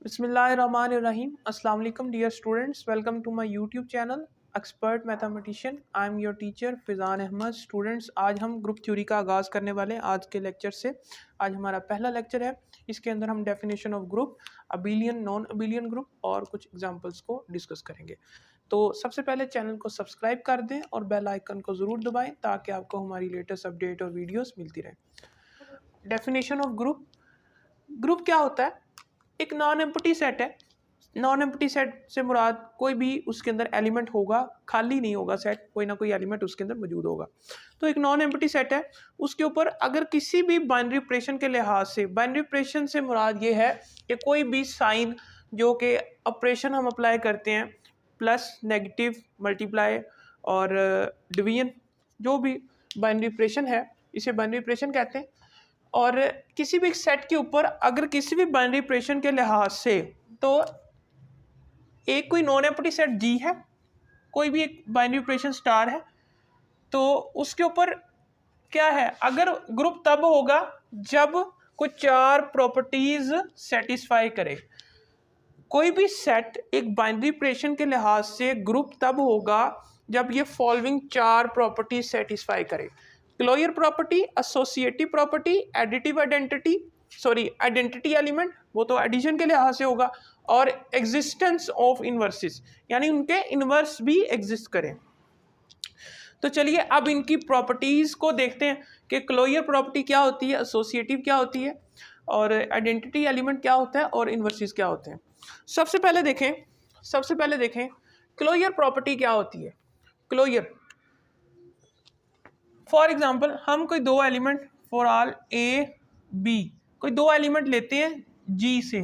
Bismillahirrahmanirrahim. Assalamu alaikum dear students. Welcome to my YouTube channel Expert Mathematician. I am your teacher Fizan Ahmad. Students, आज हम group theory का आगाज़ करने वाले हैं आज के लेक्चर से। आज हमारा पहला लेक्चर है। इसके अंदर हम definition of group, abelian, non abelian group और कुछ एग्जांपल्स को डिस्कस करेंगे। तो सबसे पहले चैनल को सब्सक्राइब कर दें और बेल आइकन को ज़रूर दबाएं ताकि आपको हमारी लेटेस्ट अपडेट और वीडियोस मिलती रहे। डेफिनेशन ऑफ ग्रुप, ग्रुप क्या होता है? एक नॉन एम्प्टी सेट है। नॉन एम्प्टी सेट से मुराद कोई भी उसके अंदर एलिमेंट होगा, खाली नहीं होगा सेट, कोई ना कोई एलिमेंट उसके अंदर मौजूद होगा। तो एक नॉन एम्प्टी सेट है, उसके ऊपर अगर किसी भी बाइनरी ऑपरेशन के लिहाज से, बाइनरी ऑपरेशन से मुराद ये है कि कोई भी साइन जो कि ऑपरेशन हम अप्लाई करते हैं, प्लस, नेगेटिव, मल्टीप्लाई और डिवीजन, जो भी बाइनरी ऑपरेशन है इसे बाइनरी ऑपरेशन कहते हैं। और किसी भी सेट के ऊपर अगर किसी भी बाइनरी ऑपरेशन के लिहाज से, तो एक कोई नॉन एम्प्टी सेट जी है, कोई भी एक बाइनरी ऑपरेशन स्टार है, तो उसके ऊपर क्या है, अगर ग्रुप तब होगा जब कोई चार प्रॉपर्टीज सेटिस्फाई करे। कोई भी सेट एक बाइनरी ऑपरेशन के लिहाज से ग्रुप तब होगा जब ये फॉलोइंग चार प्रॉपर्टीज सेटिस्फाई करे: closure property, associative property, additive identity, identity element, वो तो एडिशन के लिहाज से होगा, और एग्जिस्टेंस ऑफ इनवर्सेस, यानी उनके इनवर्स भी एग्जिस्ट करें। तो चलिए अब इनकी प्रॉपर्टीज को देखते हैं कि क्लोजर प्रॉपर्टी क्या होती है, एसोसिएटिव क्या होती है, और आइडेंटिटी एलिमेंट क्या होता है, और इनवर्सेस क्या होते हैं। सबसे पहले देखें क्लोजर प्रॉपर्टी क्या होती है। क्लोजर, फॉर एग्जाम्पल, हम कोई दो element for all A B, कोई दो एलिमेंट लेते हैं जी से,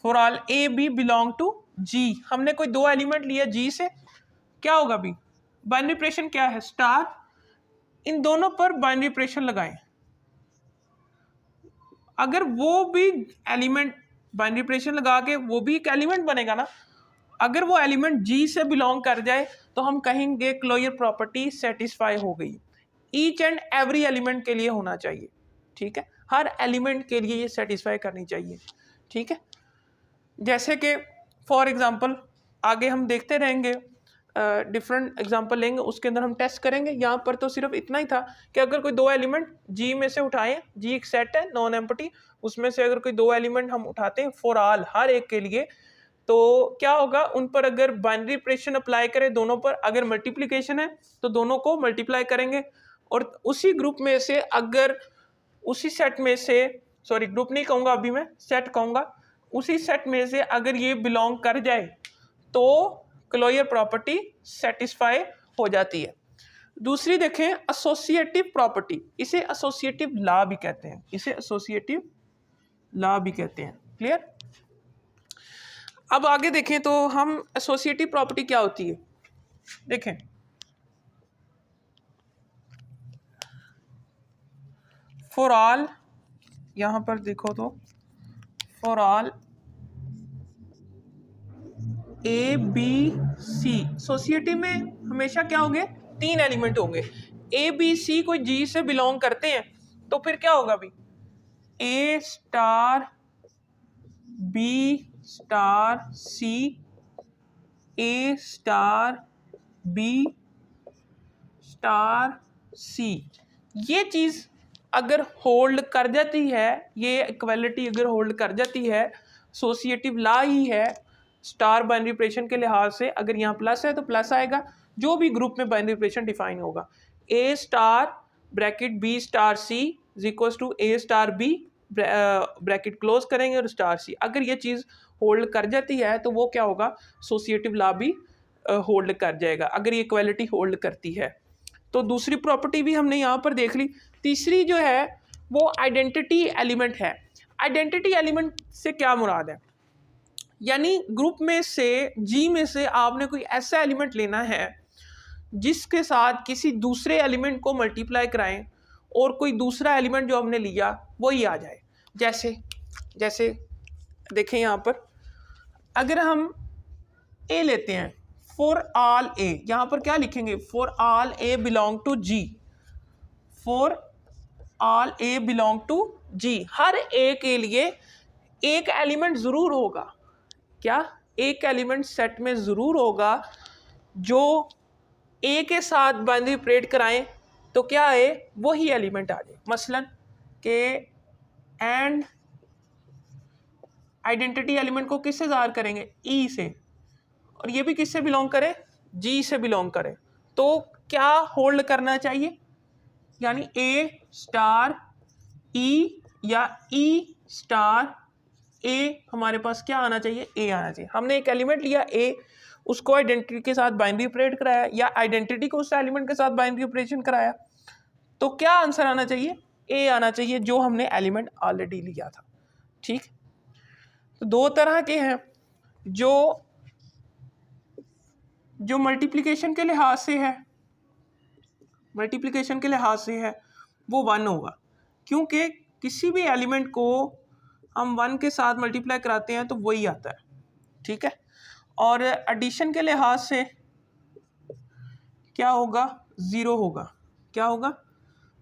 for all A B belong to G. हमने कोई दो एलिमेंट लिया जी से, क्या होगा भी, बाइनरी ऑपरेशन क्या है, स्टार। इन दोनों पर बाइनरी ऑपरेशन लगाएं, अगर वो भी एलिमेंट बाइनरी ऑपरेशन लगा के वो भी एक एलिमेंट बनेगा ना, अगर वो एलिमेंट जी से बिलोंग कर जाए तो हम कहेंगे क्लोजर प्रॉपर्टी सेटिस्फाई हो गई। ईच एंड एवरी एलिमेंट के लिए होना चाहिए, ठीक है, हर एलिमेंट के लिए ये सेटिस्फाई करनी चाहिए, ठीक है। जैसे कि फॉर एग्जांपल आगे हम देखते रहेंगे, डिफरेंट एग्जांपल लेंगे, उसके अंदर हम टेस्ट करेंगे। यहाँ पर तो सिर्फ इतना ही था कि अगर कोई दो एलिमेंट जी में से उठाएं, जी एक सेट है नॉन एम्प्टी, उसमें से अगर कोई दो एलिमेंट हम उठाते हैं फॉर ऑल, हर एक के लिए, तो क्या होगा, उन पर अगर बाइनरी ऑपरेशन अप्लाई करें दोनों पर, अगर मल्टीप्लिकेशन है तो दोनों को मल्टीप्लाई करेंगे, और उसी ग्रुप में से अगर उसी सेट में से, ग्रुप नहीं कहूँगा अभी मैं, सेट कहूँगा, उसी सेट में से अगर ये बिलोंग कर जाए तो क्लोजर प्रॉपर्टी सेटिस्फाई हो जाती है। दूसरी देखें एसोसिएटिव प्रॉपर्टी, इसे एसोसिएटिव लॉ भी कहते हैं, क्लियर। अब आगे देखें तो हम एसोसिएटिव प्रॉपर्टी क्या होती है, देखें, फॉर ऑल, यहां पर देखो तो for all A B C, associative में हमेशा क्या होंगे, तीन एलिमेंट होंगे। ए बी सी कोई जी से बिलोंग करते हैं तो फिर क्या होगा भी, ए स्टार बी स्टार सी, ए स्टार बी स्टार सी। ये चीज अगर होल्ड कर जाती है, ये इक्वालिटी अगर होल्ड कर जाती है, एसोसिएटिव लॉ ही है स्टार बाइनरी ऑपरेशन के लिहाज से। अगर यहाँ प्लस है तो प्लस आएगा, जो भी ग्रुप में बाइनरी ऑपरेशन डिफाइन होगा, A star bracket B star C is equal to A star B, bracket close करेंगे और स्टार सी। अगर ये चीज़ होल्ड कर जाती है तो वो क्या होगा, एसोसिएटिव लॉ भी होल्ड कर जाएगा, अगर ये इक्वालिटी होल्ड करती है। तो दूसरी प्रॉपर्टी भी हमने यहाँ पर देख ली। तीसरी जो है वो आइडेंटिटी एलिमेंट है। आइडेंटिटी एलिमेंट से क्या मुराद है, यानी ग्रुप में से, जी में से आपने कोई ऐसा एलिमेंट लेना है जिसके साथ किसी दूसरे एलिमेंट को मल्टीप्लाई कराएं और कोई दूसरा एलिमेंट जो हमने लिया वही आ जाए। जैसे देखें यहाँ पर, अगर हम ए लेते हैं, फॉर ऑल ए, यहाँ पर क्या लिखेंगे, for all A belong to G, for all A belong to G, हर ए के लिए एक एलिमेंट ज़रूर होगा, क्या एक एलिमेंट सेट में ज़रूर होगा जो ए के साथ बाइनरी ऑपरेट कराएं तो क्या है वही एलिमेंट आ जाए। मसलन के एंड आइडेंटिटी एलिमेंट को किससे ज़ाहिर करेंगे, ई से, और ये भी किससे बिलोंग करे, जी से बिलोंग करे, तो क्या होल्ड करना चाहिए, यानी ए स्टार ई या ई स्टार ए, हमारे पास क्या आना चाहिए, ए आना चाहिए। हमने एक एलिमेंट लिया ए, उसको आइडेंटिटी के साथ बाइनरी ऑपरेट कराया या आइडेंटिटी को उस एलिमेंट के साथ बाइनरी ऑपरेशन कराया, तो क्या आंसर आना चाहिए, ए आना चाहिए, जो हमने एलिमेंट ऑलरेडी लिया था। ठीक, तो दो तरह के हैं, जो मल्टीप्लिकेशन के लिहाज से है, मल्टीप्लिकेशन के लिहाज से है वो 1 होगा, क्योंकि किसी भी एलिमेंट को हम 1 के साथ मल्टीप्लाई कराते हैं तो वही आता है। ठीक है, और एडिशन के लिहाज से क्या होगा, 0 होगा। क्या होगा,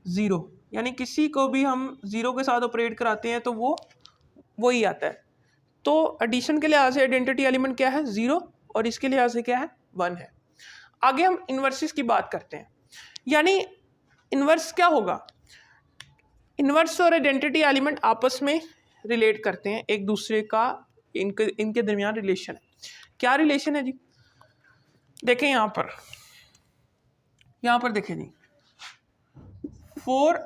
0, यानी किसी को भी हम 0 के साथ ऑपरेट कराते हैं तो वो वही आता है। तो एडिशन के लिहाज से आइडेंटिटी एलिमेंट क्या है, 0, और इसके लिहाज से क्या है, 1 है। आगे हम इन्वर्सेस की बात करते हैं, यानी इन्वर्स क्या होगा, इन्वर्स और आइडेंटिटी एलिमेंट आपस में रिलेट करते हैं एक दूसरे का, इनके दरमियान रिलेशन है। क्या रिलेशन है जी, देखें यहाँ पर देखें जी, for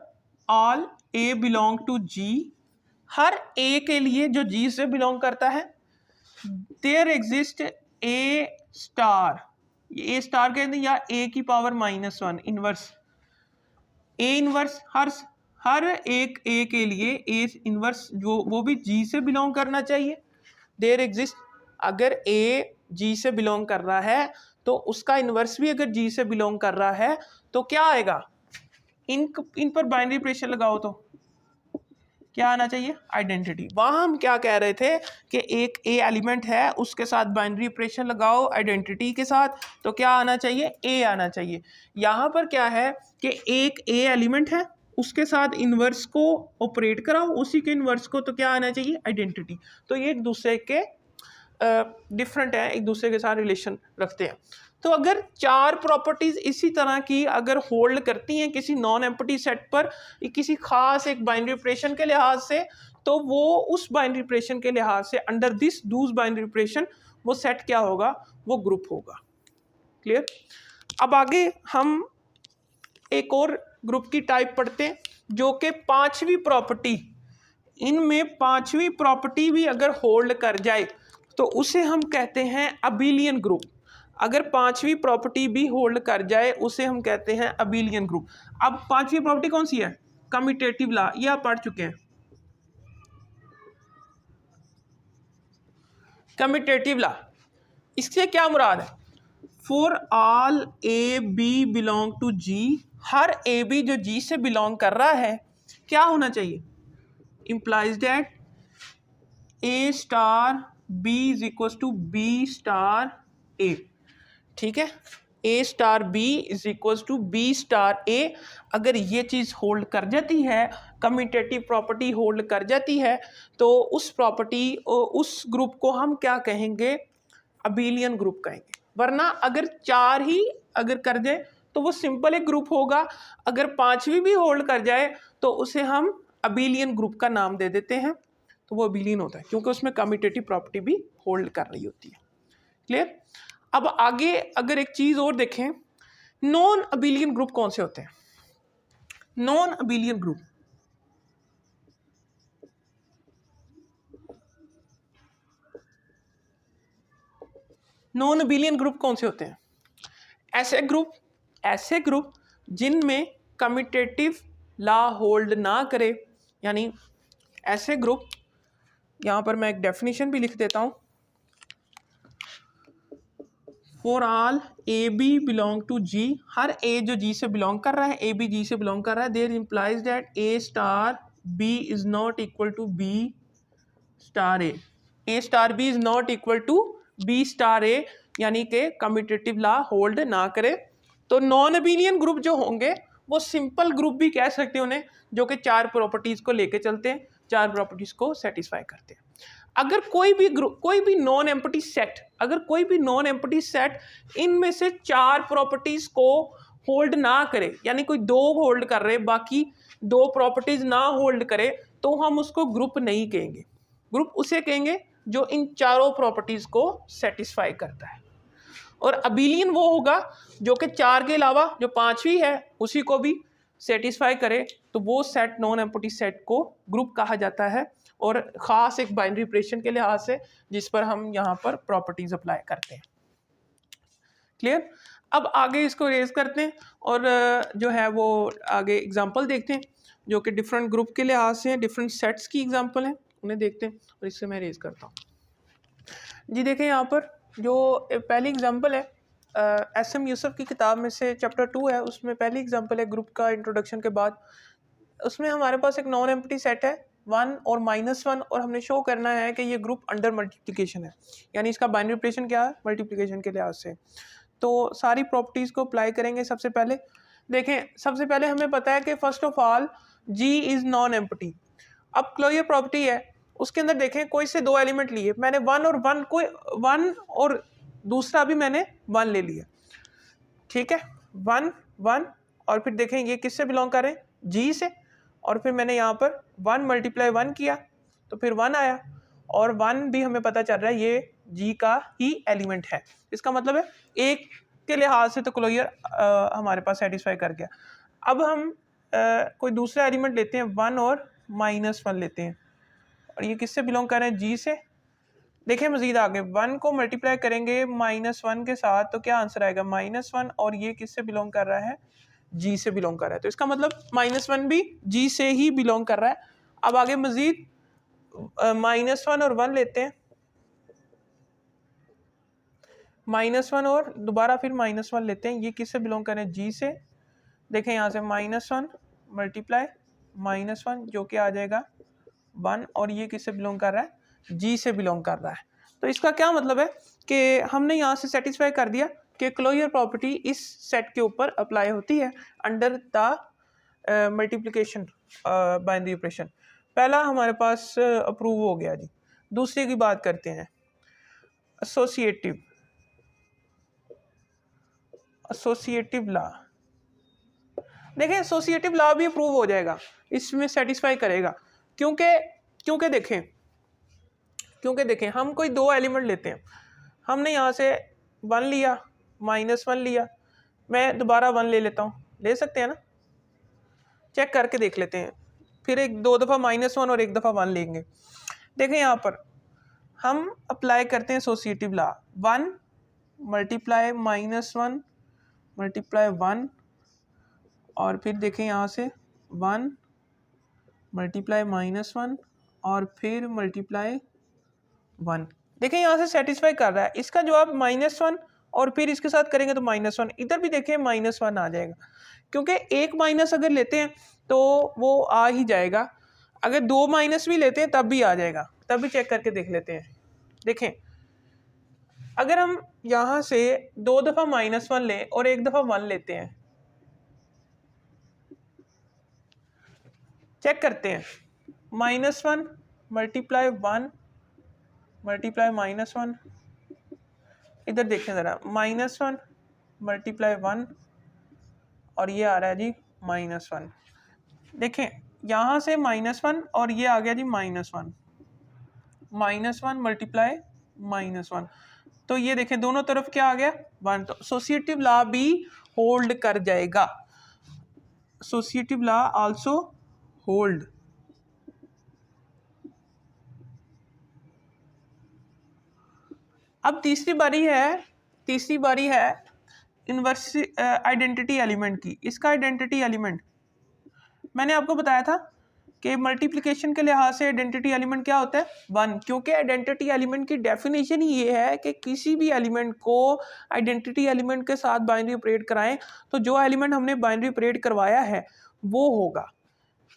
all A belong to G, हर ए के लिए जो जी से बिलोंग करता है, there exist A star, A star कहते हैं या ए की पावर -1 इनवर्स, ए इनवर्स हर एक ए के लिए ए इनवर्स जो वो भी जी से बिलोंग करना चाहिए। देयर एग्जिस्ट, अगर ए जी से बिलोंग कर रहा है तो उसका इनवर्स भी अगर जी से बिलोंग कर रहा है तो क्या आएगा, इन पर बाइनरी ऑपरेशन लगाओ तो क्या आना चाहिए, आइडेंटिटी। वहाँ हम क्या कह रहे थे कि एक ए एलिमेंट है उसके साथ बाइनरी ऑपरेशन लगाओ आइडेंटिटी के साथ तो क्या आना चाहिए, ए आना चाहिए। यहाँ पर क्या है कि एक ए एलिमेंट है उसके साथ इन्वर्स को ऑपरेट कराओ, उसी के इन्वर्स को, तो क्या आना चाहिए, आइडेंटिटी। तो ये एक दूसरे के डिफरेंट है, एक दूसरे के साथ रिलेशन रखते हैं। तो अगर 4 प्रॉपर्टीज इसी तरह की अगर होल्ड करती हैं किसी नॉन एम्प्टी सेट पर किसी खास एक बाइनरी ऑपरेशन के लिहाज से, तो वो उस बाइनरी ऑपरेशन के लिहाज से अंडर दिस दूस बाइनरी ऑपरेशन वो सेट क्या होगा, वो ग्रुप होगा। क्लियर। अब आगे हम एक और ग्रुप की टाइप पढ़ते हैं जो कि 5वीं प्रॉपर्टी, इनमें 5वीं प्रॉपर्टी भी अगर होल्ड कर जाए तो उसे हम कहते हैं अबिलियन ग्रुप। अगर 5वीं प्रॉपर्टी भी होल्ड कर जाए उसे हम कहते हैं अबिलियन ग्रुप। अब 5वीं प्रॉपर्टी कौन सी है, कम्यूटेटिव लॉ, ये आप पढ़ चुके हैं। कम्यूटेटिव लॉ, इससे क्या मुराद है, for all A B belong to G, हर ए बी जो जी से बिलोंग कर रहा है क्या होना चाहिए, implies that A star B is equal to B star A। ठीक है, A star B is equal to B star A। अगर ये चीज़ होल्ड कर जाती है, कम्यूटेटिव प्रॉपर्टी होल्ड कर जाती है, तो उस प्रॉपर्टी उस ग्रुप को हम क्या कहेंगे, अबिलियन ग्रुप कहेंगे। वरना अगर 4 ही अगर कर जाए तो वो सिंपल एक ग्रुप होगा, अगर 5वीं भी होल्ड कर जाए तो उसे हम अबिलियन ग्रुप का नाम दे देते हैं, तो वो अबिलियन होता है क्योंकि उसमें कम्यूटेटिव प्रॉपर्टी भी होल्ड कर रही होती है। क्लियर। अब आगे अगर एक चीज़ और देखें, नॉन अबिलियन ग्रुप कौन से होते हैं, non abelian group, non abelian group कौन से होते हैं, ऐसे ग्रुप जिनमें कम्यूटेटिव लॉ होल्ड ना करे, यानी ऐसे ग्रुप, यहाँ पर मैं एक डेफिनेशन भी लिख देता हूँ, for all A B belong to G, हर ए जो जी से बिलोंग कर रहा है, ए बी जी से बिलोंग कर रहा है, there implies that A star B is not equal to B star A star B is not equal to B star A, यानी कि कम्यूटेटिव लॉ होल्ड ना करे। तो नॉन अबिलियन ग्रुप जो होंगे वो सिंपल ग्रुप भी कह सकते हैं उन्हें, जो कि 4 प्रॉपर्टीज़ को लेके चलते हैं। चार प्रॉपर्टीज को सेटिस्फाई करते हैं। अगर कोई भी ग्रुप, कोई भी नॉन एम्प्टी सेट, अगर कोई भी नॉन एम्प्टी सेट इनमें से चार प्रॉपर्टीज को होल्ड ना करे, यानी कोई दो होल्ड कर रहे बाकी दो प्रॉपर्टीज ना होल्ड करे, तो हम उसको ग्रुप नहीं कहेंगे। ग्रुप उसे कहेंगे जो इन चारों प्रॉपर्टीज को सेटिस्फाई करता है। और अबिलियन वो होगा जो कि चार के अलावा जो पांचवी है उसी को भी सेटिस्फाई करे, तो वो सेट नॉन एम्प्टी सेट को ग्रुप कहा जाता है, और ख़ास एक बाइनरी ऑपरेशन के लिहाज से जिस पर हम यहाँ पर प्रॉपर्टीज अप्लाई करते हैं। क्लियर? अब आगे इसको रेज करते हैं और जो है वो आगे एग्जांपल देखते हैं जो कि डिफरेंट ग्रुप के लिहाज से डिफरेंट सेट्स की एग्जांपल हैं, उन्हें देखते हैं और इससे मैं रेज करता हूँ। जी देखें, यहाँ पर जो पहली एग्जांपल है एस.एम. यूसुफ की किताब में से चैप्टर 2 है, उसमें पहली एग्जांपल है ग्रुप का इंट्रोडक्शन के बाद। उसमें हमारे पास एक नॉन एम्प्टी सेट है 1 और -1, और हमने शो करना है कि ये ग्रुप अंडर मल्टीप्लिकेशन है, यानी इसका बाइनरी ऑपरेशन क्या है, मल्टीप्लिकेशन के लिहाज से। तो सारी प्रॉपर्टीज़ को अप्लाई करेंगे। सबसे पहले देखें, सबसे पहले हमें पता है कि first of all G is non empty. अब क्लोजर प्रॉपर्टी है, उसके अंदर देखें कोई से दो एलिमेंट लिए, मैंने 1 और 1 को 1 और दूसरा भी मैंने 1 ले लिया, ठीक है, 1 1, और फिर देखें ये किससे बिलोंग करें, G से, और फिर मैंने यहाँ पर 1 × 1 किया तो फिर 1 आया, और 1 भी हमें पता चल रहा है ये G का ही एलिमेंट है। इसका मतलब है एक के लिहाज से तो क्लोजर हमारे पास सेटिस्फाई कर गया। अब हम कोई दूसरा एलिमेंट लेते हैं 1 और -1 लेते हैं, और ये किससे बिलोंग कर रहे हैं, G से। देखें मजीद आगे 1 को मल्टीप्लाई करेंगे -1 के साथ तो क्या आंसर आएगा, -1, और ये किससे बिलोंग कर रहा है, G से बिलोंग कर रहा है, तो इसका मतलब -1 भी G से ही बिलोंग कर रहा है। अब आगे मजीद -1 और 1 लेते हैं, -1 और दोबारा फिर -1 लेते हैं, ये किससे बिलोंग कर रहे हैं, G से। देखें यहाँ से -1 मल्टीप्लाई -1 जो कि आ जाएगा 1, और ये किससे बिलोंग कर रहा है, G से बिलोंग कर रहा है। तो इसका क्या मतलब है कि हमने यहाँ से सेटिस्फाई कर दिया कि क्लोजर प्रॉपर्टी इस सेट के ऊपर अप्लाई होती है under the multiplication binary operation. पहला हमारे पास अप्रूव हो गया जी। दूसरे की बात करते हैं, एसोसिएटिव लॉ। देखें एसोसिएटिव लॉ भी अप्रूव हो जाएगा, इसमें सेटिस्फाई करेगा, क्योंकि देखें हम कोई दो एलिमेंट लेते हैं, हमने यहाँ से 1 लिया, -1 लिया, मैं दोबारा 1 ले लेता हूँ, ले सकते हैं ना, चेक करके देख लेते हैं, फिर एक दो दफ़ा -1 और एक दफ़ा 1 लेंगे। देखें यहाँ पर हम अप्लाई करते हैं एसोसिएटिव लॉ, 1 × -1 × 1, और फिर देखें यहाँ से 1 × -1 और फिर × 1। देखें यहाँ से सेटिस्फाई कर रहा है, इसका जवाब -1 और फिर इसके साथ करेंगे तो -1, इधर भी देखें -1 आ जाएगा, क्योंकि एक माइनस अगर लेते हैं तो वो आ ही जाएगा, अगर दो माइनस भी लेते हैं तब भी आ जाएगा, तब भी चेक करके देख लेते हैं। देखें अगर हम यहाँ से 2 दफ़ा -1 लें और एक दफ़ा 1 लेते हैं, चेक करते हैं, -1 × 1 × -1, इधर देखें ज़रा, -1 × 1 और ये आ रहा है जी -1। देखें यहाँ से -1 और ये आ गया जी -1 × -1, तो ये देखें दोनों तरफ क्या आ गया, 1, तो एसोसिएटिव लॉ भी होल्ड कर जाएगा, एसोसिएटिव लॉ आल्सो होल्ड। अब तीसरी बारी है इनवर्स आइडेंटिटी एलिमेंट की। इसका आइडेंटिटी एलिमेंट मैंने आपको बताया था कि मल्टीप्लिकेशन के लिहाज से आइडेंटिटी एलिमेंट क्या होता है, 1, क्योंकि आइडेंटिटी एलिमेंट की डेफिनेशन ही ये है कि किसी भी एलिमेंट को आइडेंटिटी एलिमेंट के साथ बाइनरी ऑपरेट कराएं तो जो एलिमेंट हमने बाइनरी ऑपरेट करवाया है वो होगा।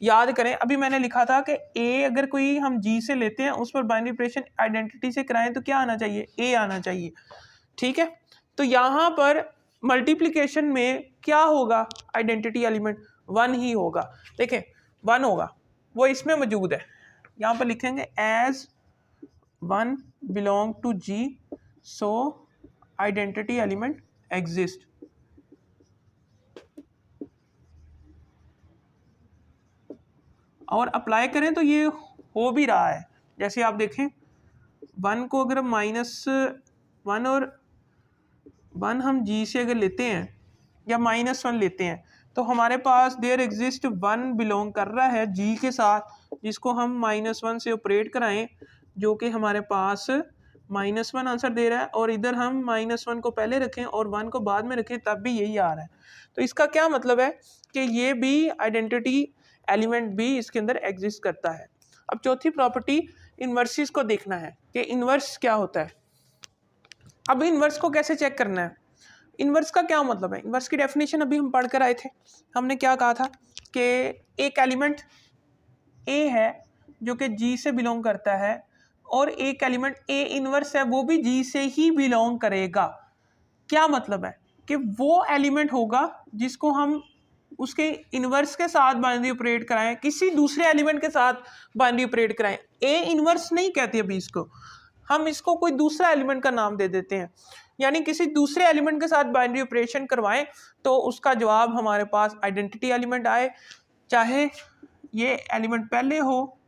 याद करें अभी मैंने लिखा था कि ए अगर कोई हम G से लेते हैं उस पर बाइनरी ऑपरेशन आइडेंटिटी से कराएं तो क्या आना चाहिए, ए आना चाहिए, ठीक है। तो यहाँ पर मल्टीप्लिकेशन में क्या होगा, आइडेंटिटी एलिमेंट 1 ही होगा। देखें 1 होगा, वो इसमें मौजूद है, यहाँ पर लिखेंगे as 1 belong to G so identity element exist. और अप्लाई करें तो ये हो भी रहा है। जैसे आप देखें 1 को अगर -1 और 1 हम जी से अगर लेते हैं या -1 लेते हैं तो हमारे पास देयर एग्जिस्ट 1 बिलोंग कर रहा है जी के साथ, जिसको हम -1 से ऑपरेट कराएं जो कि हमारे पास -1 आंसर दे रहा है, और इधर हम -1 को पहले रखें और 1 को बाद में रखें तब भी यही आ रहा है। तो इसका क्या मतलब है कि ये भी आइडेंटिटी एलिमेंट भी इसके अंदर एग्जिस्ट करता है। अब चौथी प्रॉपर्टी इन्वर्सिस को देखना है कि इन्वर्स क्या होता है। अब इन्वर्स को कैसे चेक करना है, इन्वर्स का क्या मतलब है। इन्वर्स की डेफिनेशन अभी हम पढ़ कर आए थे। हमने क्या कहा था कि एक एलिमेंट ए है जो कि जी से बिलोंग करता है और एक एलिमेंट ए इन्वर्स है वो भी जी से ही बिलोंग करेगा। क्या मतलब है कि वो एलिमेंट होगा जिसको हम उसके इन्वर्स के साथ बाइनरी ऑपरेट कराएं, किसी दूसरे एलिमेंट के साथ बाइनरी ऑपरेट कराएं। ए इन्वर्स नहीं कहते अभी इसको, हम इसको कोई दूसरा एलिमेंट का नाम दे देते हैं। यानी किसी दूसरे एलिमेंट के साथ बाइनरी ऑपरेशन करवाएं तो उसका जवाब हमारे पास आइडेंटिटी एलिमेंट आए, चाहे ये एलिमेंट पहले हो,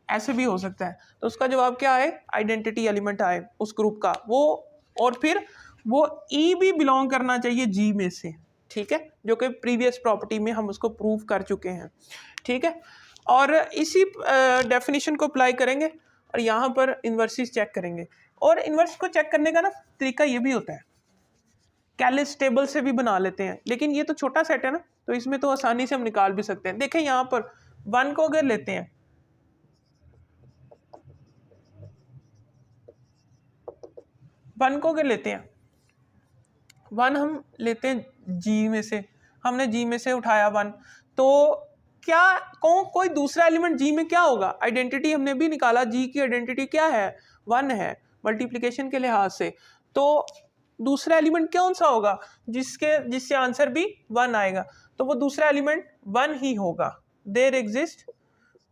ऐसे भी हो सकता है। तो उसका जवाब क्या आए, आइडेंटिटी एलिमेंट आए उस ग्रुप का वो, और फिर वो ई भी बिलोंग करना चाहिए जी में से, ठीक है, जो कि प्रीवियस प्रॉपर्टी में हम उसको प्रूव कर चुके हैं, ठीक है। और इसी डेफिनेशन को अप्लाई करेंगे और यहाँ पर इन्वर्सिस चेक करेंगे। और इन्वर्स को चेक करने का ना तरीका ये भी होता है, कैलिस टेबल से भी बना लेते हैं, लेकिन ये तो छोटा सेट है ना, तो इसमें तो आसानी से हम निकाल भी सकते हैं। देखें यहाँ पर 1 को अगर लेते हैं, 1 को अगर लेते हैं, 1 हम लेते हैं जी में से, हमने जी में से उठाया 1, तो क्या कोई दूसरा एलिमेंट जी में क्या होगा, आइडेंटिटी हमने भी निकाला, जी की आइडेंटिटी क्या है, 1 है मल्टीप्लिकेशन के लिहाज से। तो दूसरा एलिमेंट कौन सा होगा जिससे आंसर भी 1 आएगा, तो वो दूसरा एलिमेंट 1 ही होगा। देयर एग्जिस्ट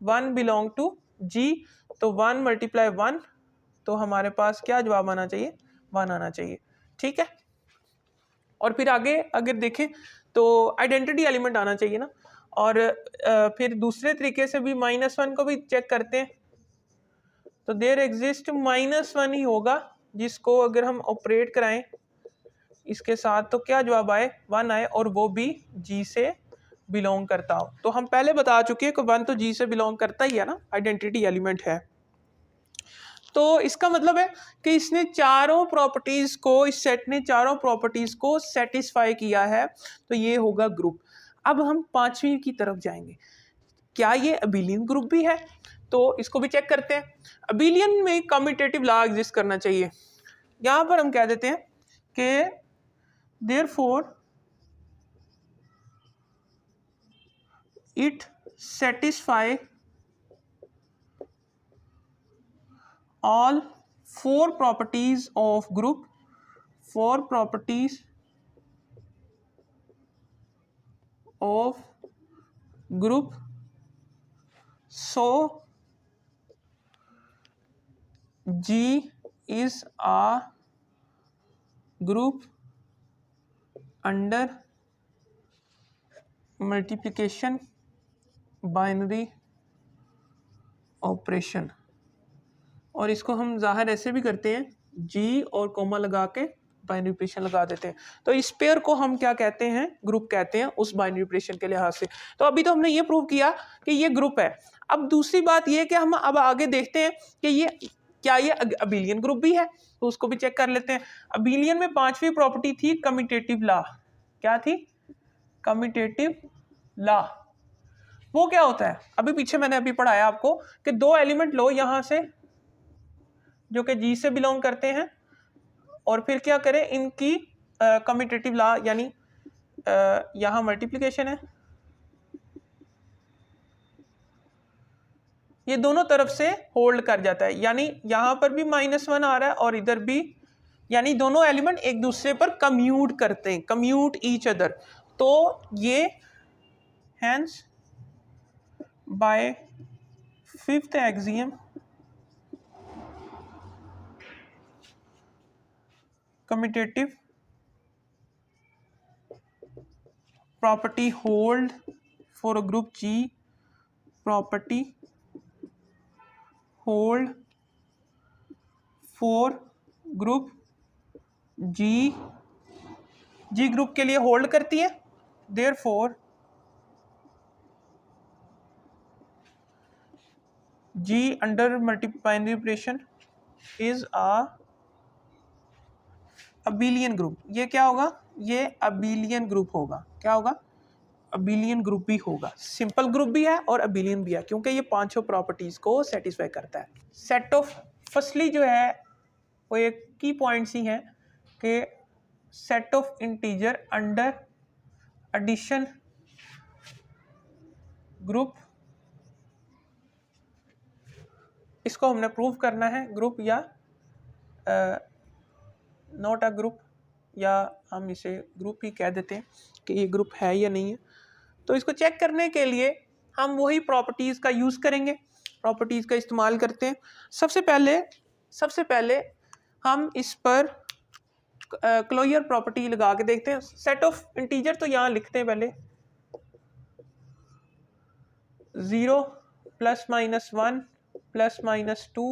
1 बिलोंग टू जी, तो 1 मल्टीप्लाई 1, तो हमारे पास क्या जवाब आना चाहिए, 1 आना चाहिए, ठीक है। और फिर आगे अगर देखें तो आइडेंटिटी एलिमेंट आना चाहिए ना, और फिर दूसरे तरीके से भी -1 को भी चेक करते हैं, तो देयर एग्जिस्ट -1 ही होगा जिसको अगर हम ऑपरेट कराएं इसके साथ तो क्या जवाब आए, 1 आए, और वो भी जी से बिलोंग करता हो। तो हम पहले बता चुके हैं कि 1 तो जी से बिलोंग करता ही है ना, आइडेंटिटी एलिमेंट है। तो इसका मतलब है कि इसने चारों प्रॉपर्टीज को, इस सेट ने चारों प्रॉपर्टीज को सेटिस्फाई किया है, तो ये होगा ग्रुप। अब हम 5वीं की तरफ जाएंगे, क्या ये अबिलियन ग्रुप भी है, तो इसको भी चेक करते हैं। अबिलियन में कम्यूटेटिव लॉ एग्जिस्ट करना चाहिए। यहां पर हम कह देते हैं कि therefore it satisfy all 4 properties of group, 4 properties of group, so G is a group under multiplication binary operation। और इसको हम जाहिर ऐसे भी करते हैं, जी और कोमा लगा के बाइनरी ऑपरेशन लगा देते हैं, तो इस पेयर को हम क्या कहते हैं, ग्रुप कहते हैं उस बाइनरी ऑपरेशन के लिहाज से। तो अभी तो हमने ये प्रूव किया कि ये ग्रुप है। अब दूसरी बात ये कि हम अब आगे देखते हैं कि ये क्या ये अबिलियन ग्रुप भी है, तो उसको भी चेक कर लेते हैं। अबिलियन में 5वीं प्रॉपर्टी थी कम्यूटेटिव लॉ। क्या थी, कम्यूटेटिव लॉ। वो क्या होता है, अभी पीछे मैंने अभी पढ़ाया आपको कि 2 एलिमेंट लो यहाँ से जो कि जी से बिलोंग करते हैं, और फिर क्या करें, इनकी कम्यूटेटिव लॉ, यानी यहाँ मल्टीप्लिकेशन है, ये दोनों तरफ से होल्ड कर जाता है, यानी यहाँ पर भी -1 आ रहा है और इधर भी, यानी दोनों एलिमेंट एक दूसरे पर कम्यूट करते हैं, कम्यूट ईच अदर। तो ये hence by fifth axiom, commutative property hold for a group G, property hold for group G group के लिए होल्ड करती है, therefore G under multiplicative operation is abelian group. ये क्या होगा? ये अबेलियन ग्रुप होगा। क्या होगा? अबेलियन ग्रुप भी होगा। सिंपल ग्रुप भी है और अबेलियन भी है, क्योंकि ये पांचों प्रॉपर्टीज को सेटिस्फाई करता है। सेट ऑफ फर्स्टली जो है वो एक की पॉइंट्स ही हैं कि set of integer under addition group, इसको हमने प्रूव करना है, ग्रुप या नॉट अ ग्रुप, या हम इसे ग्रुप ही कह देते हैं कि ये ग्रुप है या नहीं है। तो इसको चेक करने के लिए हम वही प्रॉपर्टीज़ का यूज़ करेंगे, प्रॉपर्टीज़ का इस्तेमाल करते हैं। सबसे पहले हम इस पर क्लोजर प्रॉपर्टी लगा के देखते हैं। सेट ऑफ इंटीजर तो यहाँ लिखते हैं पहले, 0 plus minus 1 plus minus 2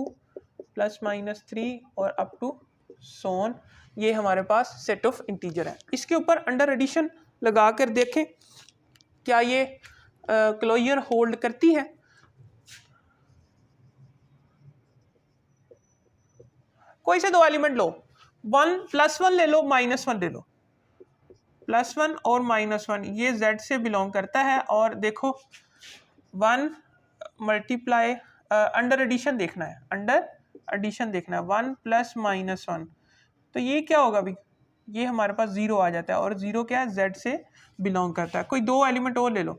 plus minus 3 और अप टू सोन, ये हमारे पास सेट ऑफ इंटीजर है। इसके ऊपर अंडर एडिशन लगा कर देखें क्या ये क्लोजर होल्ड करती है। कोई से दो एलिमेंट लो, 1 प्लस 1 ले लो, माइनस 1 ले लो। प्लस 1 और माइनस 1 ये Z से बिलोंग करता है। और देखो 1 मल्टीप्लाई अंडर एडिशन देखना है, अंडर एडिशन देखना है, 1 प्लस माइनस 1, तो ये क्या होगा भाई? ये हमारे पास 0 आ जाता है, और 0 क्या है? Z से बिलोंग करता है। कोई दो एलिमेंट और ले लो,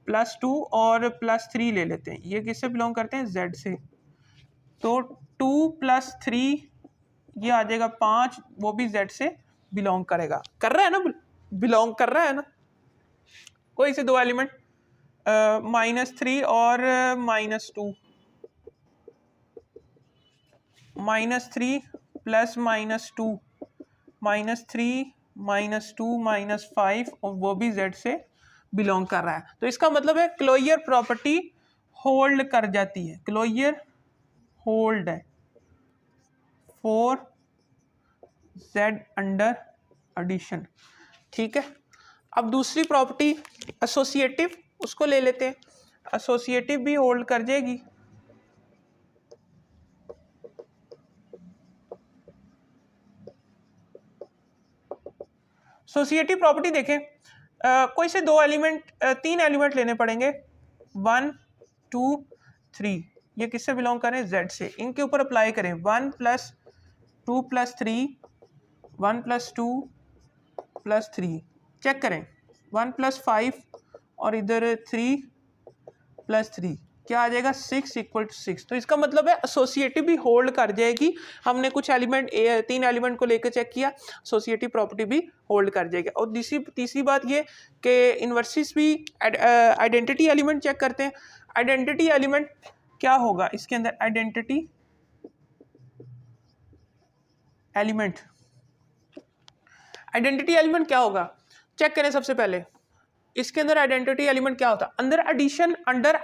प्लस 2 और प्लस 3 ले लेते हैं, ये किससे बिलोंग करते हैं? Z से। तो 2 प्लस 3 ये आ जाएगा 5, वो भी Z से बिलोंग करेगा। कर रहा है ना, बिलोंग कर रहा है ना। कोई से दो एलिमेंट माइनस 3 और minus 2, minus 3 plus minus 2, minus 3 minus 2 minus 5, और वो भी Z से बिलोंग कर रहा है। तो इसका मतलब है क्लोजर प्रॉपर्टी होल्ड कर जाती है, क्लोजर होल्ड है फॉर Z अंडर एडिशन। ठीक है, अब दूसरी प्रॉपर्टी एसोसिएटिव, उसको ले लेते हैं। एसोसिएटिव भी होल्ड कर जाएगी। एसोसिएटिव प्रॉपर्टी देखें, कोई से दो एलिमेंट, तीन एलिमेंट लेने पड़ेंगे, 1 2 3, ये किससे बिलोंग करें? Z से। इनके ऊपर अप्लाई करें, 1 plus 2 plus 3, 1 plus 2 plus 3, check करें, 1 प्लस 5 और इधर 3 प्लस 3, क्या आ जाएगा? 6 इक्वल टू 6। तो इसका मतलब है एसोसिएटिव भी होल्ड कर जाएगी। हमने कुछ एलिमेंट, तीन एलिमेंट को लेकर चेक किया, एसोसिएटिव प्रॉपर्टी भी होल्ड कर जाएगी। और तीसरी बात ये कि इन्वर्सिस भी आइडेंटिटी एलिमेंट चेक करते हैं। आइडेंटिटी एलिमेंट क्या होगा इसके अंदर? आइडेंटिटी एलिमेंट क्या होगा? चेक करें सबसे पहले, इसके अंदर आइडेंटिटी एलिमेंट क्या होता है? अंडर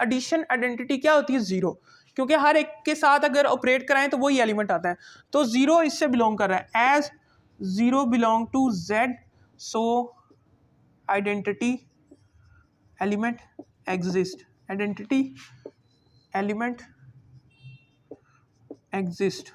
एडिशन आइडेंटिटी क्या होती है? 0, क्योंकि हर एक के साथ अगर ऑपरेट कराएं तो वही एलिमेंट आता है। तो 0 इससे बिलोंग कर रहा है, as 0 belong to Z, so identity element exist, identity element exist,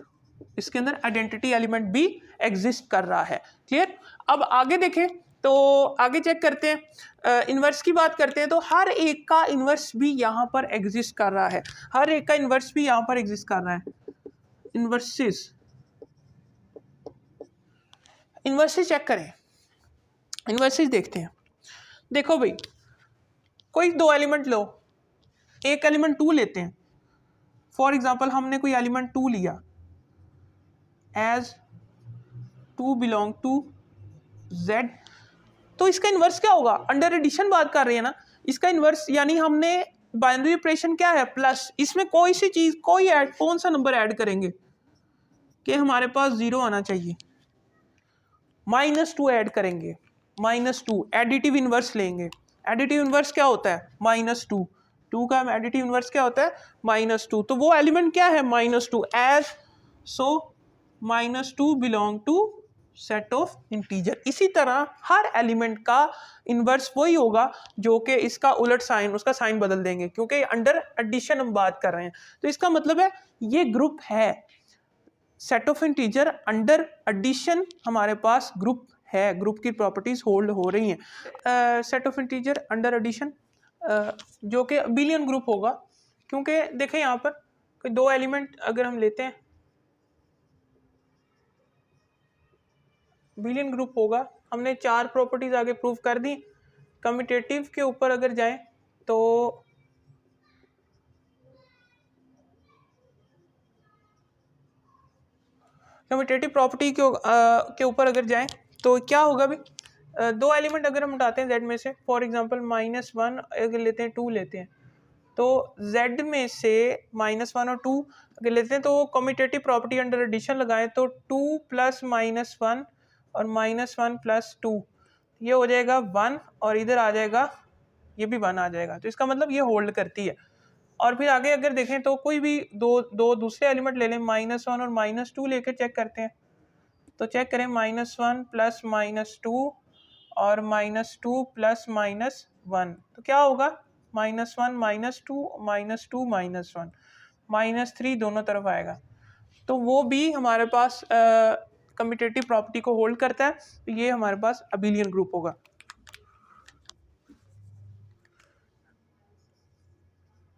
इसके अंदर आइडेंटिटी एलिमेंट भी एग्जिस्ट कर रहा है। क्लियर? अब आगे देखें, तो आगे चेक करते हैं, इन्वर्स की बात करते हैं। तो हर एक का इन्वर्स भी यहाँ पर एग्जिस्ट कर रहा है, हर एक का इन्वर्स भी यहाँ पर एग्जिस्ट कर रहा है। इन्वर्सेस चेक करें, इन्वर्सेस देखते हैं। देखो भाई, कोई दो एलिमेंट लो, एक एलिमेंट 2 लेते हैं। फॉर एग्जांपल हमने कोई एलिमेंट 2 लिया, एज 2 बिलोंग टू Z, तो इसका इन्वर्स क्या होगा? अंडर एडिशन बात कर रहे हैं ना, इसका इन्वर्स यानी हमने बाइनरी ऑपरेशन क्या है, प्लस, इसमें कोई सी चीज़, कोई ऐड, कौन सा नंबर ऐड करेंगे कि हमारे पास 0 आना चाहिए, -2 ऐड करेंगे, -2 एडिटिव इन्वर्स लेंगे। एडिटिव इन्वर्स क्या होता है, -2, 2 का एडिटिव इन्वर्स क्या होता है, -2, तो वो एलिमेंट क्या है, -2, as so -2 belong to set of integer. इसी तरह हर एलिमेंट का इन्वर्स वही होगा जो कि इसका उलट साइन, उसका साइन बदल देंगे, क्योंकि अंडर एडिशन हम बात कर रहे हैं। तो इसका मतलब है ये ग्रुप है, set of integer under addition हमारे पास ग्रुप है, ग्रुप की प्रॉपर्टीज होल्ड हो रही हैं। Set of integer under addition जो कि अबिलियन ग्रुप होगा, क्योंकि देखें यहाँ पर कोई दो एलिमेंट अगर हम लेते हैं, बिलियन ग्रुप होगा। हमने 4 प्रॉपर्टीज आगे प्रूव कर दी। कम्यूटेटिव के ऊपर अगर जाएं तो कम्यूटेटिव प्रॉपर्टी के ऊपर अगर जाएं तो क्या होगा भी, दो एलिमेंट अगर हम उठाते हैं z में से, फॉर एग्जांपल -1 अगर लेते हैं, 2 लेते हैं, तो z में से -1 और 2 अगर लेते हैं तो कम्यूटेटिव प्रॉपर्टी अंडर एडिशन लगाएं तो 2 + -1 और -1 + 2 ये हो जाएगा 1, और इधर आ जाएगा, ये भी 1 आ जाएगा। तो इसका मतलब ये होल्ड करती है। और फिर आगे अगर देखें तो कोई भी दो दूसरे एलिमेंट ले लें, -1 और -2 लेकर चेक करते हैं। तो चेक करें, -1 + -2 और -2 + -1, तो क्या होगा, -1 -2 -2 -1 -3 दोनों तरफ आएगा। तो वो भी हमारे पास कम्यूटेटिव प्रॉपर्टी को होल्ड करता है। तो ये हमारे पास अबिलियन ग्रुप होगा।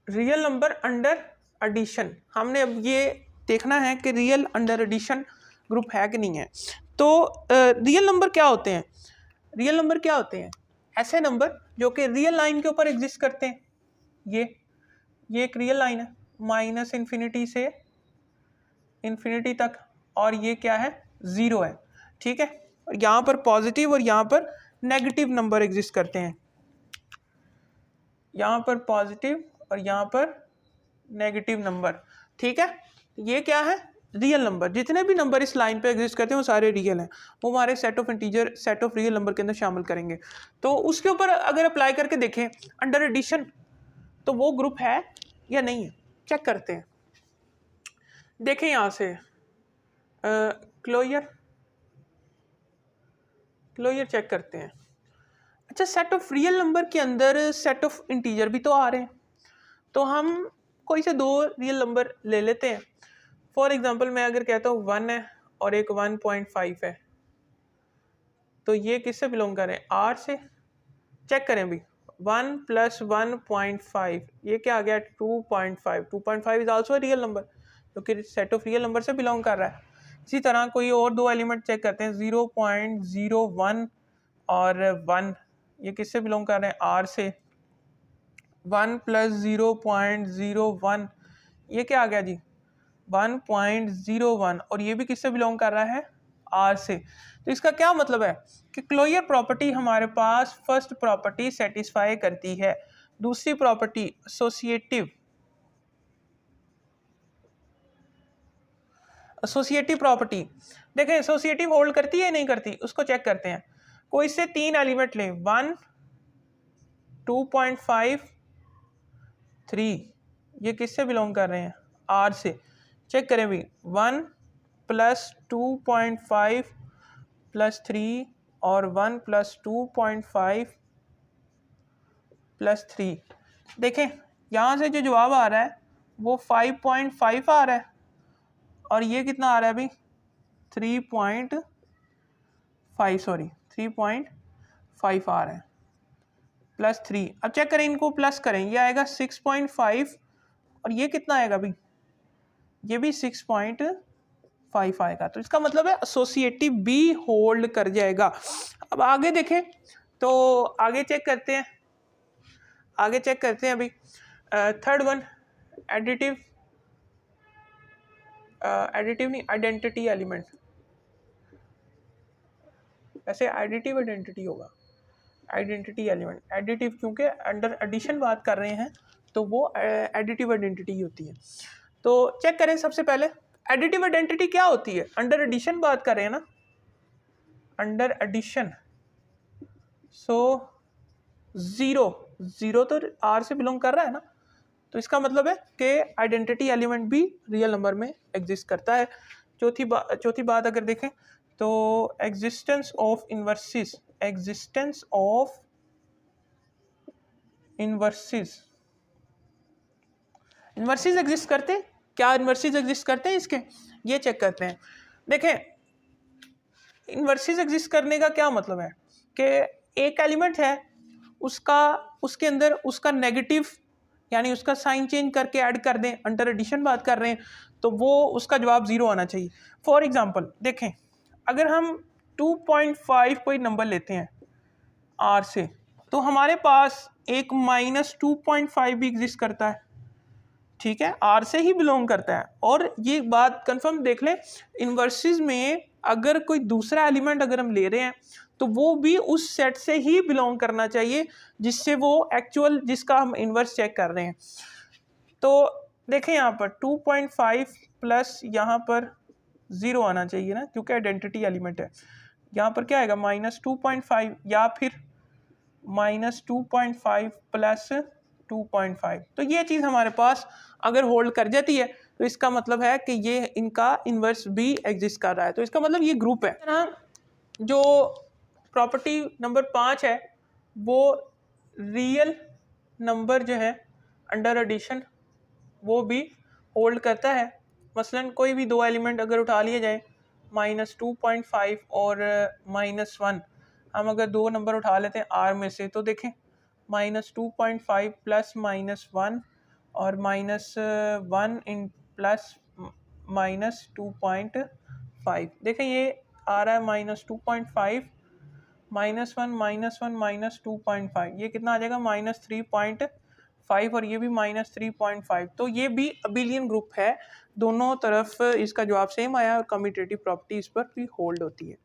रियल नंबर अंडर एडिशन, हमने अब ये देखना है कि रियल अंडर एडिशन ग्रुप है कि नहीं है। तो रियल नंबर क्या होते हैं, रियल नंबर क्या होते हैं, ऐसे नंबर जो कि रियल लाइन के ऊपर एग्जिस्ट करते हैं। ये एक रियल लाइन है, -∞ से इन्फिनिटी तक, और ये क्या है, 0 है, ठीक है। और यहाँ पर पॉजिटिव और यहाँ पर नेगेटिव नंबर एग्जिस्ट करते हैं, यहाँ पर पॉजिटिव और यहाँ पर नेगेटिव नंबर, ठीक है। ये क्या है, रियल नंबर। जितने भी नंबर इस लाइन पे एग्जिस्ट करते हैं वो सारे रियल हैं, वो हमारे set of integer, set of real number के अंदर शामिल करेंगे। तो उसके ऊपर अगर अप्लाई करके देखें अंडर एडिशन, तो वो ग्रुप है या नहीं है, चेक करते हैं। देखें यहाँ से क्लोजर चेक करते हैं। अच्छा, सेट ऑफ रियल नंबर के अंदर सेट ऑफ इंटीजर भी तो आ रहे हैं, तो हम कोई से दो रियल नंबर ले लेते हैं। फॉर एग्जांपल मैं अगर कहता हूँ 1 है और एक 1.5 है, तो ये किससे बिलोंग करें, R से। चेक करें भी, 1 + 1.5 ये क्या आ गया, 2.5। 2.5 इज आल्सो रियल नंबर, जो कि सेट ऑफ रियल नंबर से बिलोंग कर रहा है। इसी तरह कोई और दो एलिमेंट चेक करते हैं, 0.01 और 1, ये किससे बिलोंग कर रहे हैं, R से। 1 + 0.01 ये क्या आ गया जी, 1.01, और ये भी किससे बिलोंग कर रहा है, R से। तो इसका क्या मतलब है कि क्लोजर प्रॉपर्टी हमारे पास फर्स्ट प्रॉपर्टी सेटिस्फाई करती है, दूसरी प्रॉपर्टी एसोसिएटिव प्रॉपर्टी, देखें एसोसिएटिव होल्ड करती है या नहीं करती, उसको चेक करते हैं। कोई से 3 एलिमेंट लें, 1, 2.5, 3, ये किससे बिलोंग कर रहे हैं, R से। चेक करें भी, 1 + 2.5 + 3 और 1 + 2.5 + 3, देखें यहाँ से जो जवाब आ रहा है वो 5.5 आ रहा है, और ये कितना आ रहा है अभी, 3.5 आ रहा है, +3। अब चेक करें, इनको प्लस करें, ये आएगा 6.5, और ये कितना आएगा अभी, ये भी 6.5 आएगा। तो इसका मतलब है एसोसिएटिव भी होल्ड कर जाएगा। अब आगे देखें, तो आगे चेक करते हैं, अभी थर्ड वन, एडिटिव नहीं, आइडेंटिटी एलिमेंट। वैसे एडिटिव आइडेंटिटी होगा, आइडेंटिटी एलिमेंट। एडिटिव क्योंकि अंडर एडिशन बात कर रहे हैं, तो वो एडिटिव आइडेंटिटी होती है। तो चेक करें सबसे पहले एडिटिव आइडेंटिटी क्या होती है। अंडर एडिशन बात कर रहे हैं ना, अंडर एडिशन। सो ज़ीरो तो आर से बिलोंग कर रहा है ना, तो इसका मतलब है कि आइडेंटिटी एलिमेंट भी रियल नंबर में एग्जिस्ट करता है। चौथी बात अगर देखें तो existence of inverses, existence of inverses, inverses exist करते हैं क्या, इन्वर्सिस एग्जिस्ट करते हैं इसके, ये चेक करते हैं। देखें इन्वर्सिस एग्जिस्ट करने का क्या मतलब है कि एक एलिमेंट है उसका, उसके अंदर उसका नेगेटिव यानी उसका साइन चेंज करके ऐड कर दें, अंडर एडिशन बात कर रहे हैं, तो वो उसका जवाब 0 आना चाहिए। फॉर एग्जांपल देखें अगर हम 2.5 कोई नंबर लेते हैं आर से, तो हमारे पास एक -2.5 भी एग्जिस्ट करता है, ठीक है, आर से ही बिलोंग करता है। और ये बात कंफर्म देख लें, इन्वर्सिस में अगर कोई दूसरा एलिमेंट अगर हम ले रहे हैं तो वो भी उस सेट से ही बिलोंग करना चाहिए जिससे वो एक्चुअल जिसका हम इन्वर्स चेक कर रहे हैं। तो देखें यहाँ पर 2.5 प्लस यहाँ पर 0 आना चाहिए ना, क्योंकि आइडेंटिटी एलिमेंट है। यहाँ पर क्या आएगा -2.5 या फिर -2.5 प्लस 2.5। तो ये चीज़ हमारे पास अगर होल्ड कर जाती है तो इसका मतलब है कि ये इनका इन्वर्स भी एग्जिस्ट कर रहा है, तो इसका मतलब ये ग्रुप है। जो प्रॉपर्टी नंबर 5 है वो रियल नंबर जो है अंडर एडिशन वो भी होल्ड करता है। मसलन कोई भी दो एलिमेंट अगर उठा लिए जाए -2.5 और -1, हम अगर दो नंबर उठा लेते हैं आर में से, तो देखें -2.5 प्लस -1 और -1 इन प्लस -2.5, देखें ये आ रहा है -2.5 -1 -2.5, ये कितना आ जाएगा -3.5 और ये भी -3.5। तो ये भी अबिलियन ग्रुप है, दोनों तरफ इसका जवाब सेम आया और कम्यूटेटिव प्रॉपर्टी इस पर भी होल्ड होती है।